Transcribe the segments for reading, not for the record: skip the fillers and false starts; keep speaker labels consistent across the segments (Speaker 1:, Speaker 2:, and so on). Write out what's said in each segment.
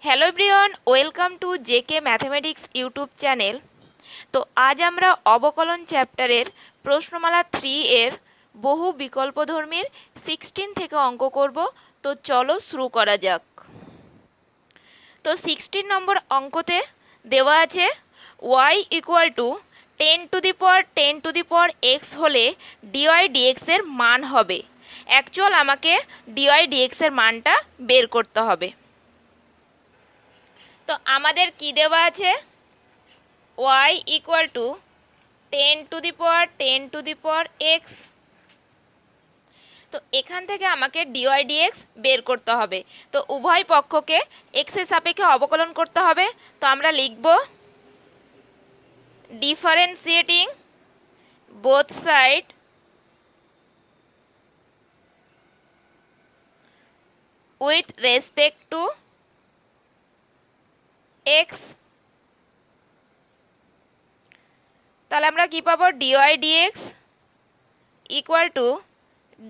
Speaker 1: Hello everyone, welcome to JK mathematics YouTube channel. তো আজ আমরা অবকলন চ্যাপ্টারের প্রশ্নমালা 3 এর বহু বিকল্পধর্মীর 16 থেকে অঙ্ক করব। তো চলো শুরু করা যাক। তো 16 নম্বর অঙ্কতে দেওয়া আছে y ইকুয়াল টু 10 x হলে ডিওয়াই ডিএক্স এর মান হবে। অ্যাকচুয়াল আমাকে ডিওয়াই ডিএক্স এর মানটা বের করতে হবে। তো আমাদের কি দেওয়া আছে, y ইকুয়াল টু 10 x। তো এখান থেকে আমাকে ডিওয়াই ডিএক্স বের করতে হবে। তো উভয় পক্ষকে এক্স এর সাপেক্ষে অবকলন করতে হবে। তো আমরা লিখব differentiating both side with respect to x. তাহলে আমরা কি পাবো, d y dx equal to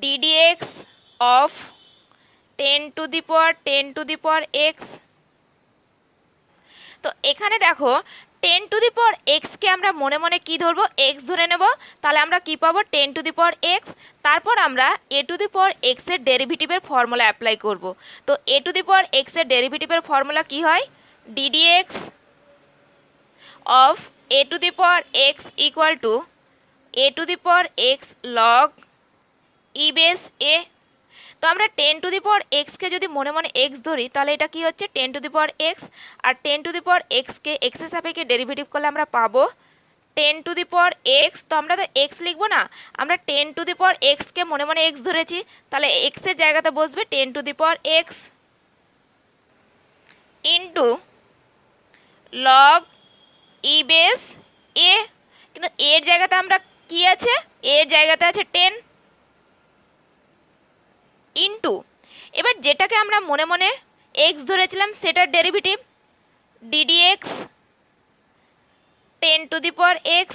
Speaker 1: ddx of 10 x। তো এখানে দেখো 10 x কে আমরা মনে মনে কি ধরবো, x ধরে নেব। তাহলে আমরা কি পাবো, 10 x। তারপর আমরা a x এর ডেরিভেটিভের ফর্মুলা অ্যাপ্লাই করব। তো a x এর ডেরিভেটিভের ফর্মুলা কি হয়, ddx of a x equal to a x log e base a. তো আমরা 10 কে যদি মনে মনে x ধরি তাহলে এটা কি হচ্ছে 10 x, আর 10 কে x এর সাপেক্ষে ডেরিভেটিভ করলে আমরা পাবো 10 x। তো আমরা তো x লিখবো না, আমরা 10 কে মনে মনে x ধরেছি, তাহলে x এর জায়গাতে বসবে 10 x into log e base এ। কিন্তু এর জায়গাতে আমরা কি আছে, এর জায়গাতে আছে 10 ইন্টু, এবার যেটাকে আমরা মনে মনে x ধরেছিলাম সেটার ডেরিভেটিভ ddx 10 x।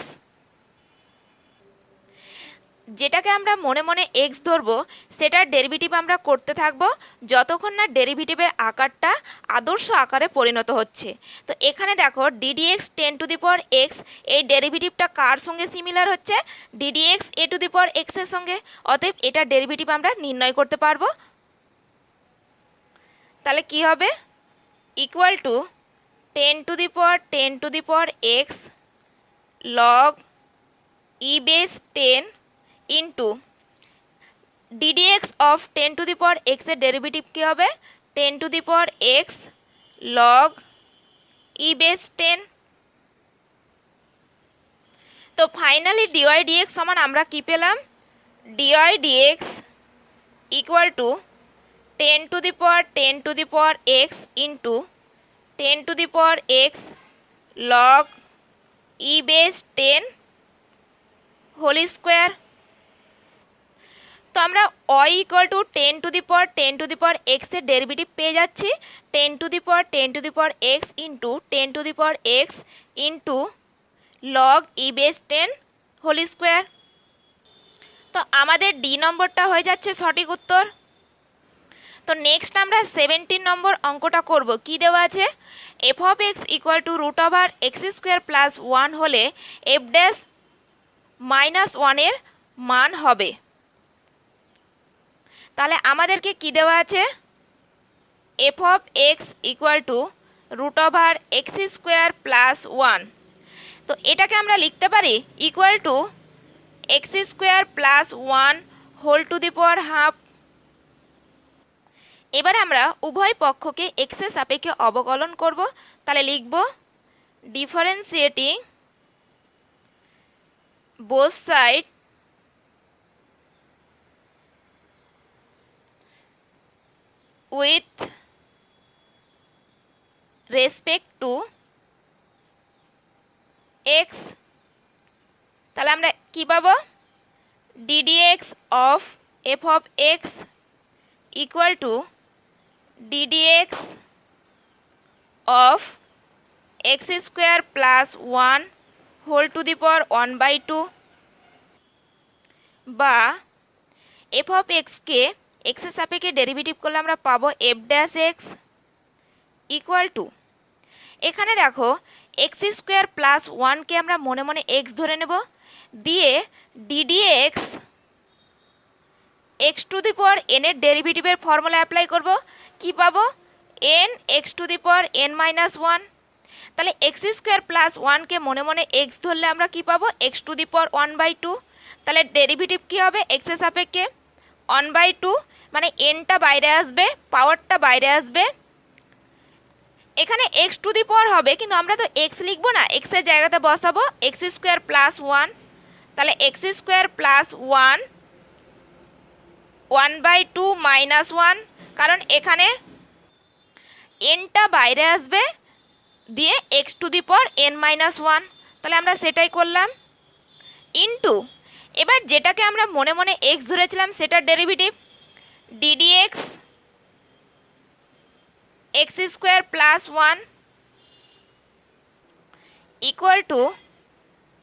Speaker 1: যেটাকে আমরা মনে মনে x ধরবো সেটার ডেরিভেটিভ আমরা করতে থাকবো যতক্ষণ না ডেরিভেটিভের আকারটা আদর্শ আকারে পরিণত হচ্ছে। তো এখানে দেখো ddx 10 x, এই ডেরিভেটিভটা কার সঙ্গে সিমিলার হচ্ছে, ddx a x এর সঙ্গে। অতএব এটার ডেরিভেটিভ আমরা নির্ণয় করতে পারবো। তাহলে কি হবে, equal to 10 x log e base 10 into ddx of 10 এর ডেরিভেটিভ কী হবে, 10 x log ই বেস 10। তো ফাইনালি ডিওয়াই ডিএক্স সমান আমরা কি পেলাম, dy dx equal to 10 x into 10 x log e base 10 whole square. তো আমরা y ইকুয়াল টু 10 x এর ডেরিভেটিভ পেয়ে যাচ্ছি 10 x into 10 x into log e base 10 whole square. তো আমাদের ডি নম্বরটা হয়ে যাচ্ছে সঠিক উত্তর। তো নেক্সট আমরা 17 নম্বর অঙ্কটা করব। কি দেওয়া আছে, f of x equal to root over x square plus 1 হলে এফ ড্যাশ -1 এর মান হবে। তাহলে আমাদেরকে কি দেওয়া আছে, f of x equal to root over x square plus 1। তো এটাকে আমরা লিখতে পারি equal to x square plus 1 whole to the power half. এবার আমরা উভয় পক্ষকে এক্স এর সাপেক্ষে অবকলন করব। তাহলে লিখব differentiating both side with respect to x. তাহলে আমরা কি পাবো, ddx of f of x equal to ddx of x square plus 1 whole to the power 1/2, বা এফ অফ এক্সকে এক্সের সাপেক্ষে ডেরিভেটিভ করলে আমরা পাবো F dash x equal two, এখানে দেখো এক্স স্কোয়ার প্লাস ওয়ানকে আমরা মনে মনে এক্স ধরে নেব, দিয়ে d d x x to the power n এর ডেরিভেটিভের ফর্মুলা অ্যাপ্লাই করব। কি পাবো? N x to the power n minus one. তাহলে এক্স স্কোয়ার প্লাস ওয়ানকে মনে মনে এক্স ধরলে আমরা কি পাবো? X to the power one by two. তাহলে ডেরিভেটিভ কী হবে? এক্সের সাপেক্ষে ওয়ান বাই টু, মানে এনটা বাইরে আসবে, পাওয়ারটা বাইরে আসবে। এখানে এক্স টু দি পাওয়ার হবে, কিন্তু আমরা তো এক্স লিখবো না, এক্সের জায়গাতে বসাবো এক্স স্কোয়ার প্লাস ওয়ান। তাহলে x square plus one, one by two minus one, কারণ এখানে এনটা বাইরে আসবে, দিয়ে x to the power n minus one. তাহলে আমরা সেটাই করলাম, ইন্টু এবার যেটাকে আমরা মনে মনে এক্স ধরেছিলাম সেটার derivative ddx x square plus one equal to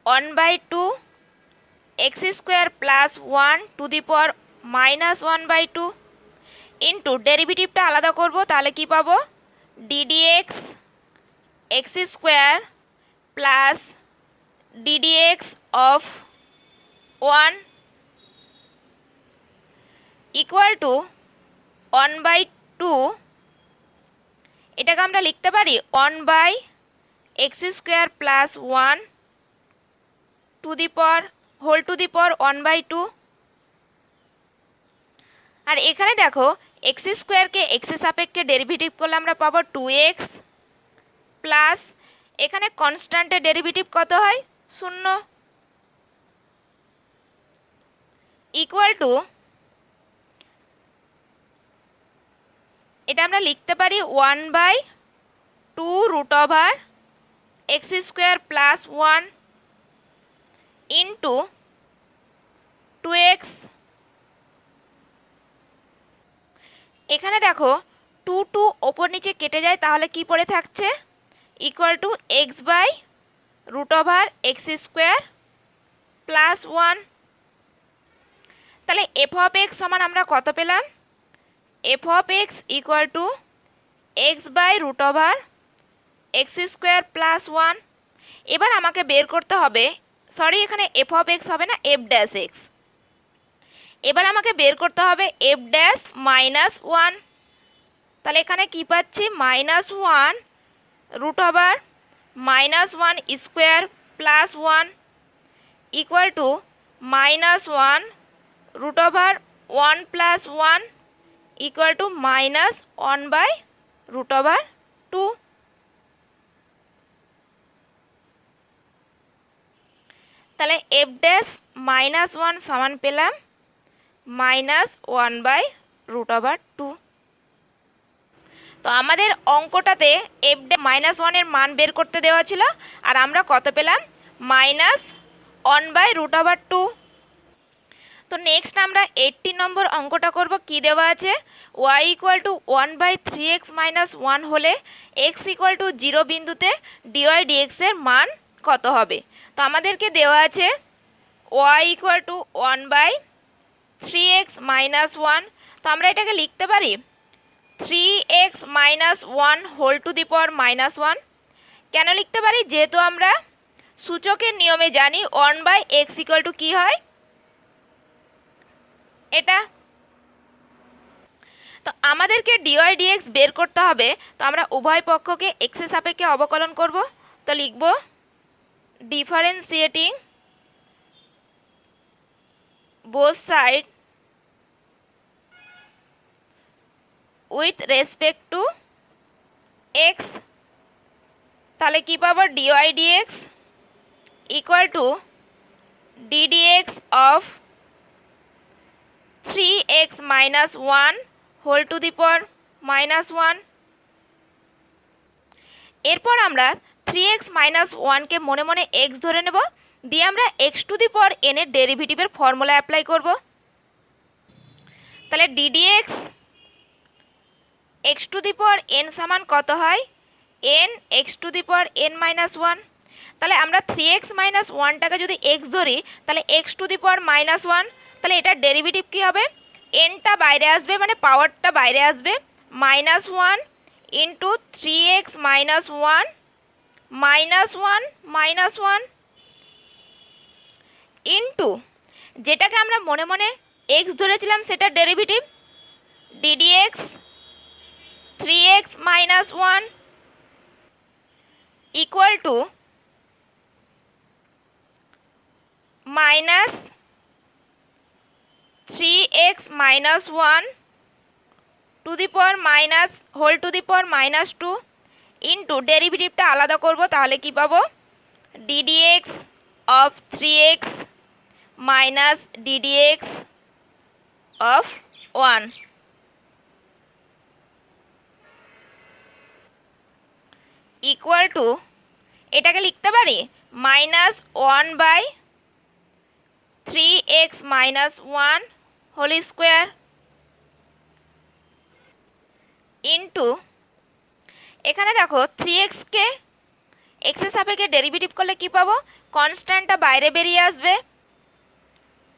Speaker 1: one by two x square plus one to the power minus one by two, into ডেরিভেটিভটা আলাদা করব। তাহলে কি পাবো? Ddx x square plus ddx of one equal to one by two, এটাকে আমরা লিখতে পারি one by x square plus one to the power whole to the power one by two. আর এখানে দেখো এক্স স্কোয়ারকে এক্সের সাপেক্ষে ডেরিভেটিভ করলে আমরা পাবো টু এক্স প্লাস, এখানে কনস্ট্যান্টের ডেরিভেটিভ কত হয়? শূন্য, ইকুয়াল টু, এটা আমরা লিখতে পারি one by two root over x square plus one into two x. এখানে দেখো টু টু ওপর নিচে কেটে যায়, তাহলে কি পড়ে থাকছে? Equal to x by root over x square plus one. তাহলে এফ অফ এক্স সমান আমরা কত পেলাম? F of x equal to x by root over x square plus one. এবার আমাকে বের করতে হবে, সরি এখানে এফ অফ এক্স হবে না, এফ ড্যাশ এক্স। এবার আমাকে বের করতে হবে এফ ড্যাশ মাইনাস ওয়ান। তাহলে এখানে কি পাচ্ছি? Minus one root over minus one square plus one equal to minus one root over one plus one equal to minus one by root over two. তাহলে এফ ড্যাশ মাইনাস ওয়ান সমান পেলাম minus one by root over two. তো আমাদের অঙ্কটাতে F dash minus ওয়ানের মান বের করতে দেওয়া ছিল, আর আমরা কত পেলাম? Minus one by root over two. তো নেক্সট আমরা 18 নম্বর অঙ্কটা করব। কি দেওয়া আছে? Y equal to one by three x minus one হলে এক্স ইকুয়াল টু জিরো বিন্দুতে ডিওয়াই ডিএক্সের মান কত হবে? তো আমাদেরকে দেওয়া আছে y equal to one by three x minus one. তো আমরা এটাকে লিখতে পারি three x minus one whole to the power minus one. কেন লিখতে পারি? যেহেতু আমরা সূচকের নিয়মে জানি one by x equal to কী হয়, এটা। তো আমাদেরকে ডিওয়াই ডিএক্স বের করতে হবে, তো আমরা উভয় পক্ষকে এক্সের সাপেক্ষে অবকলন করব। তো লিখব differentiating both side with respect to x. তাহলে কী পাবো? D y dx equal to ddx of three x minus one whole to the power minus one. এরপর আমরা থ্রি এক্স মাইনাস ওয়ানকে মনে মনে এক্স ধরে নেব, দিয়ে আমরা x to the power n এর ডেরিভেটিভের ফর্মুলা অ্যাপ্লাই করব। তাহলে ddx x to the power N সমান কত হয়? N x to the power n minus one. তাহলে আমরা থ্রি এক্স মাইনাস ওয়ানটাকে যদি এক্স ধরি, তাহলে x to the power minus one. তাহলে এটার ডেরিভেটিভ কী হবে? এনটা বাইরে আসবে, মানে পাওয়ারটা বাইরে আসবে, minus one into 3x minus 1 minus 1 minus 1 into যেটাকে আমরা মনে মনে এক্স ধরেছিলাম সেটা derivative ddx 3x minus 1 equal to minus 3x minus 1 to the power minus whole to the power minus 2 into ডেরিভেটিভটা আলাদা করব, তাহলে কি পাবো ddx of 3x minus ddx of 1 equal to এটাকে লিখতে পারি minus 1/3x minus 1 whole square into এখানে দেখো 3xকে এক্সের সাপেক্ষে ডেরিভেটিভ করলে কি পাবো, কনস্ট্যান্টটা বাইরে বেরিয়ে আসবে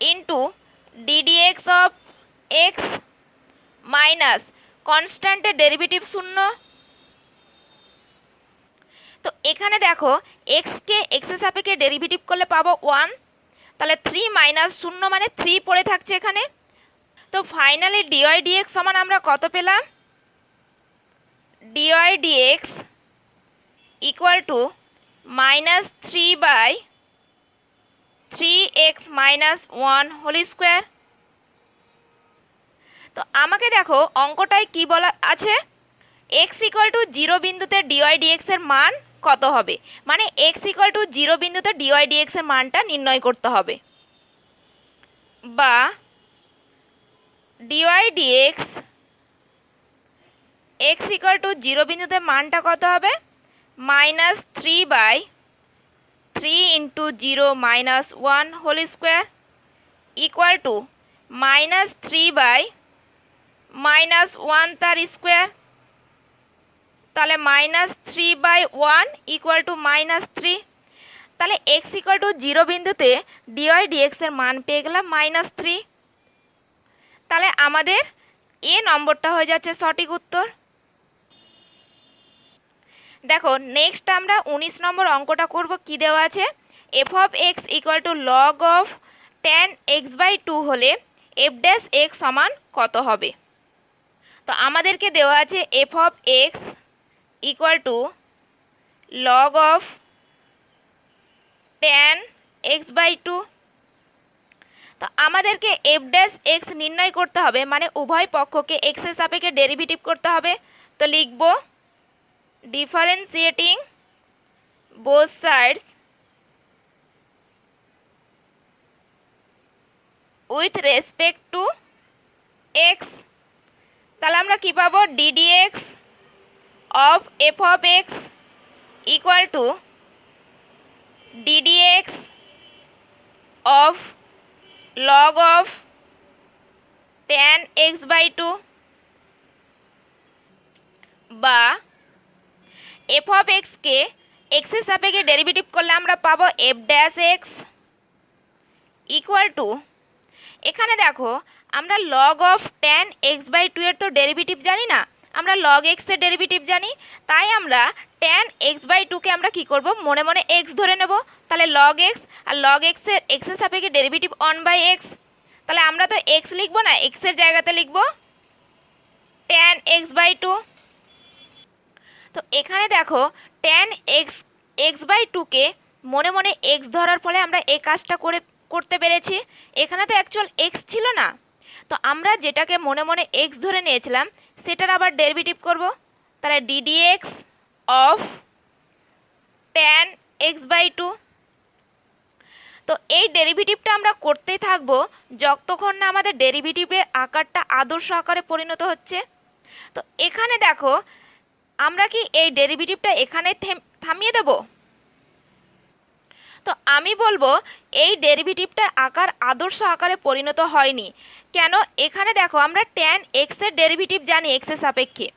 Speaker 1: into ddx of x minus কনস্ট্যান্টের ডেরিভেটিভ 0। তো এখানে দেখো এক্সকে এক্সের সাপেক্ষে ডেরিভেটিভ করলে পাবো 1, তাহলে 3 মাইনাস 0 মানে 3 পড়ে থাকছে এখানে। তো ফাইনালি dy dx সমান আমরা কত পেলাম, dy dx equal to minus 3/3x minus 1 whole square. তো আমাকে দেখো অঙ্কটায় কি বলা আছে, x ইকুয়াল টু 0 বিন্দুতে dy dx এর মান কত হবে, মানে x ইকুয়াল টু 0 বিন্দুতে dy dx এর মানটা নির্ণয় করতে হবে, বা dy dx x equal to 0 বিন্দুতে মানটা কত হবে, minus 3/3 into 0 minus 1 whole square equal to minus 3/-1 তার স্কোয়ার, তাহলে মাইনাস 3/1 ইকুয়াল টু মাইনাস 3। তাহলে x ইকুয়াল টু 0 বিন্দুতে dy dx এর মান পেয়ে গেলাম মাইনাস 3। তাহলে আমাদের এ নম্বরটা হয়ে যাচ্ছে সঠিক উত্তর। দেখো নেক্সট আমরা 19 নম্বর অঙ্কটা করব। কি দেওয়া আছে, f of x equal to log of tan x/2 হলে f ড্যাশ x সমান কত হবে। তো আমাদেরকে দেওয়া আছে f of x equal to log of tan x/2। তো আমাদেরকে f ড্যাশ x নির্ণয় করতে হবে, মানে উভয় পক্ষকে x এর সাপেক্ষে ডেরিভেটিভ করতে হবে। তো লিখব differentiating both sides with respect two x। তাহলে আমরা কি পাবো, ddx of f of x equal to ddx of log of tan x/2, বা f of x K x এর সাপেক্ষে ডেরিভেটিভ করলে আমরা পাবো f dash x equal two, এখানে দেখো আমরা log of tan x/2 এর তো ডেরিভেটিভ জানি না, আমরা log x এর ডেরিভেটিভ জানি। তাই আমরা tan x/2 কে আমরা কি করব, মনে মনে x ধরে নেব। তাহলে log x আর log x এর সাপেক্ষে ডেরিভেটিভ 1/x। তাহলে আমরা তো x লিখব না, x এর জায়গাতে লিখব tan x/2। তো এখানে দেখো tan x/2 কে মনে মনে x ধরার ফলে আমরা এই কাজটা করতে পেরেছি। এখানে তো অ্যাকচুয়াল x ছিল না, তো আমরা যেটাকে মনে মনে x ধরে নিয়েছিলাম সেটার আবার ডেরিভেটিভ করব। তাহলে ddx অফ tan x/2। তো এই ডেরিভেটিভটা আমরা করতেই থাকবো যতক্ষণ না আমাদের ডেরিভেটিভের আকারটা আদর্শ আকারে পরিণত হচ্ছে। তো এখানে দেখো আমরা কি এই ডেরিভেটিভটা এখানে থামিয়ে দেব। তো আমি বলবো এই ডেরিভেটিভটার আকার আদর্শ আকারে পরিণত হয়নি। কেন, এখানে দেখো আমরা tan x এর ডেরিভেটিভ জানি x এর সাপেক্ষে,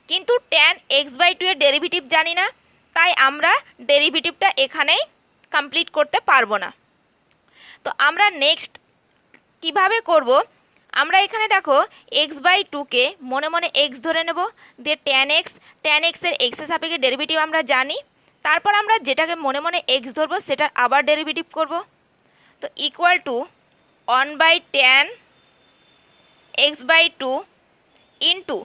Speaker 1: কিন্তু tan x/2 এর ডেরিভেটিভ জানি না, তাই আমরা ডেরিভেটিভটা এখানেই কমপ্লিট করতে পারবো না। তো আমরা নেক্সট কিভাবে করব, আমরা এখানে দেখো x/2 কে মনে মনে x ধরে নেব, দিয়ে tan ট্যান এক্সের এক্সের সাপেক্ষে ডেরিভেটিভ আমরা জানি, তারপর আমরা যেটাকে মনে মনে এক্স ধরবো সেটার আবার ডেরিভেটিভ করব। তো equal to 1/tan x/2 into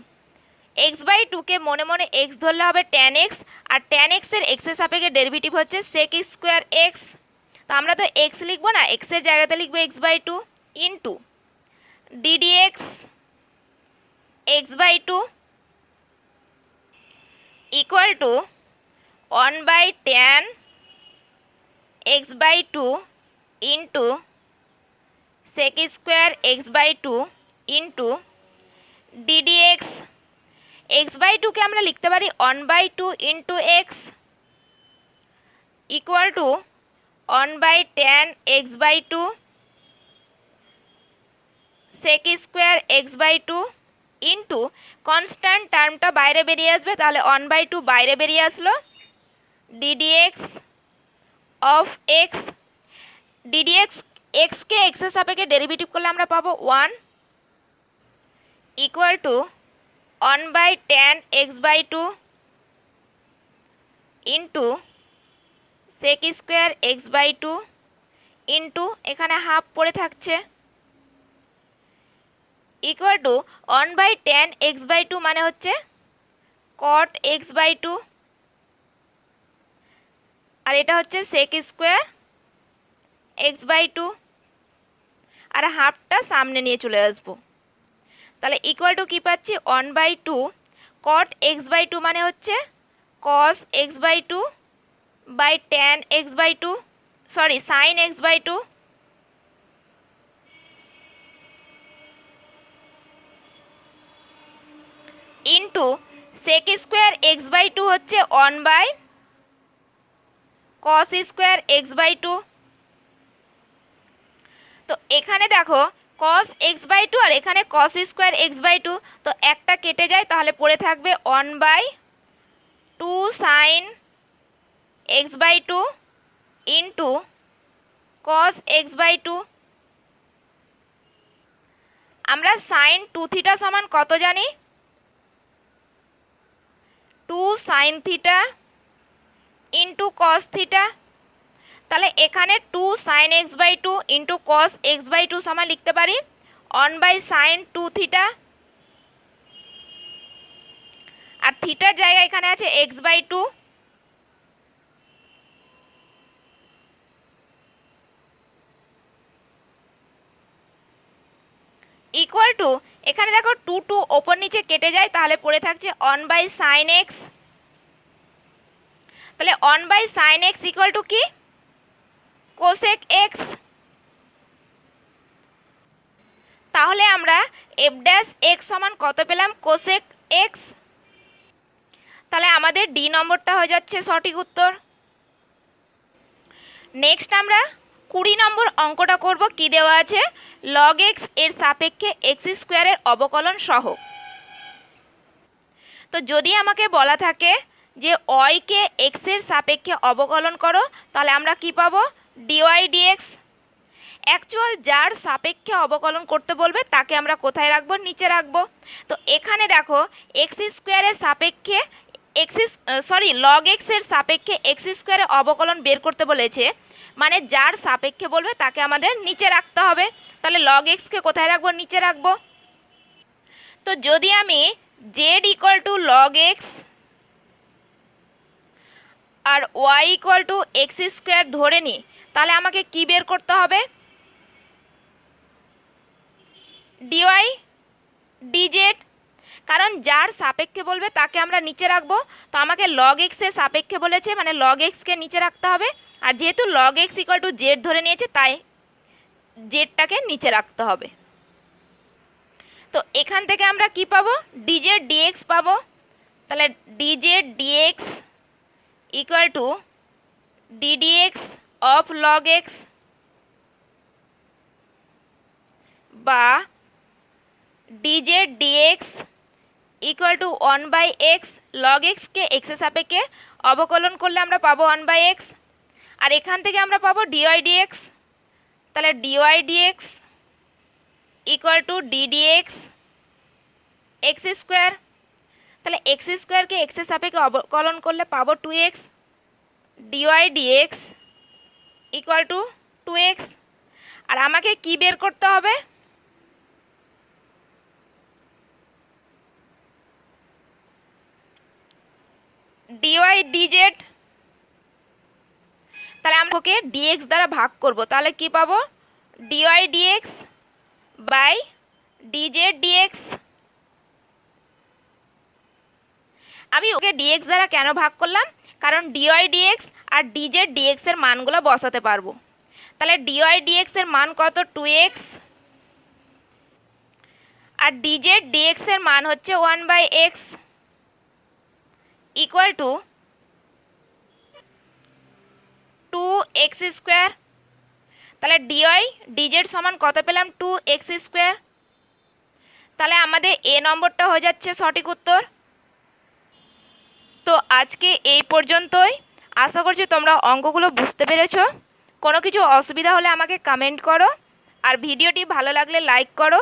Speaker 1: x/2কে মনে মনে এক্স ধরলে হবে ট্যান এক্স, আর ট্যান এক্সের এক্সের সাপেক্ষে ডেরিভেটিভ হচ্ছে সেক স্কোয়ার এক্স। তো আমরা তো এক্স লিখবো না, এক্সের জায়গাতে লিখবো x/2 into ddx x/2 equal to 1/tan x/2 into sec square x/2 into ddx x/2কে আমরা লিখতে পারি 1/2 into x equal to 1/tan x/2 sec square x/2 into constant টার্মটা বাইরে বেরিয়ে আসবে, তাহলে 1/2 বাইরে বেরিয়ে আসলো, ddx অফ এক্স। ddx এক্সকে এক্সের সাপেক্ষে ডেরিভেটিভ করলে আমরা পাবো 1 equal to 1/tan x/2 into sec square x/2 into এখানে হাফ পড়ে থাকছে ইকুয়াল টু 1/tan x/2 মানে হচ্ছে cot x/2, আর এটা হচ্ছে sec স্কোয়ার x/2, আর হাফটা সামনে নিয়ে চলে আসবো। তাহলে ইকুয়াল টু কী পাচ্ছি 1/2 cot x/2 মানে হচ্ছে cos x/2 by tan x/2 sorry sin x/2 into sec square x/2 হচ্ছে 1/cos স্কোয়ার x/2। তো এখানে দেখো cos x/2 আর এখানে cos স্কোয়ার x/2, তো একটা কেটে যায়, তাহলে পড়ে থাকবে 1/2 sin x/2 into cos x/2। আমরা sin 2 থিটা সমান কত জানি? 2 sin theta into cos theta. তাহলে এখানে 2 sin x/2 into cos x/2 সমান লিখতে পারি 1/sin 2 থিটা, আর থিটার জায়গায় এখানে আছে x/2 ইকুয়াল টু এখানে দেখো 2 2 ওপর নিচে কেটে যায়, তাহলে পড়ে থাকছে 1/sin x। তাহলে 1/sin x ইকুয়াল টু কি cosec x। তাহলে আমরা f ড্যাশ x সমান কত পেলাম cosec x। তাহলে আমাদের ডি নম্বরটা হয়ে যাচ্ছে সঠিক উত্তর। নেক্সট আমরা 20 নম্বর অঙ্কটা করব। কি দেওয়া আছে? log x এর সাপেক্ষে x স্কোয়ারের অবকলন সহ। তো যদি আমাকে বলা থাকে যে y কে x এর সাপেক্ষে অবকলন করো, তাহলে আমরা কি পাবো dy dx। অ্যাকচুয়াল যার সাপেক্ষে অবকলন করতে বলবে তাকে আমরা কোথায় রাখবো? নিচে রাখবো। তো এখানে দেখো এক্স স্কোয়ারের সাপেক্ষে লগ এক্স এর সাপেক্ষে এক্স স্কোয়ারের অবকলন বের করতে বলেছে, মানে যার সাপেক্ষে বলবে তাকে আমাদের নিচে রাখতে হবে। তাহলে লগ এক্সকে কোথায় রাখবো? নিচে রাখবো। তো যদি আমি z equal to log x আর y equal to x square ধরে নিই, তাহলে আমাকে কি বের করতে হবে? D y d z. কারণ যার সাপেক্ষে বলবে তাকে আমরা নিচে রাখবো, তো আমাকে লগ এক্সের সাপেক্ষে বলেছে, মানে লগ এক্সকে নিচে রাখতে হবে। আর যেহেতু log x equal to Z ধরে নিয়েছে, তাই জেডটাকে নিচে রাখতে হবে। তো এখান থেকে আমরা কি পাবো? ডিজেড ডিএক্স পাবো। তাহলে dz dx equal to ddx of log x, বা dz dx equal to 1/x। Log এক্সকে এক্সের সাপেক্ষে অবকলন করলে আমরা পাবো 1/x, আর এখান থেকে আমরা পাবো ডিওয়াই ডিএক্স। তাহলে d y dx equal to d d x x square. তাহলে এক্স স্কোয়ারকে এক্সের সাপেক্ষে অবকলন করলে পাবো 2x, d y dx equal to 2x। আর আমাকে কি বের করতে হবে? D y d z. তাহলে আমরা ওকে ডিএক্স দ্বারা ভাগ করব, তাহলে কি পাবো? D y d x by d z d x. আমি ওকে ডিএক্স দ্বারা কেন ভাগ করলাম? কারণ ডিওয়াই ডিএক্স আর ডিজেড ডিএক্স এর মানগুলো বসাতে পারবো। তাহলে ডিওয়াই ডিএক্স এর মান কত? 2x, আর ডিজেড ডিএক্স এর মান হচ্ছে 1/x equal to 2x square. তাহলে ডিওয়াই ডিজেড সমান কত পেলাম? 2x square. তাহলে আমাদের এ নম্বরটা হয়ে যাচ্ছে সঠিক উত্তর। তো আজকে এই পর্যন্তই। আশা করছি তোমরা অঙ্কগুলো বুঝতে পেরেছো। কোনো কিছু অসুবিধা হলে আমাকে কমেন্ট করো, আর ভিডিওটি ভালো লাগলে লাইক করো,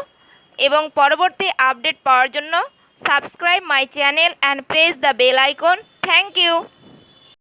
Speaker 1: এবং পরবর্তী আপডেট পাওয়ার জন্য subscribe my channel and press the bell icon. Thank you.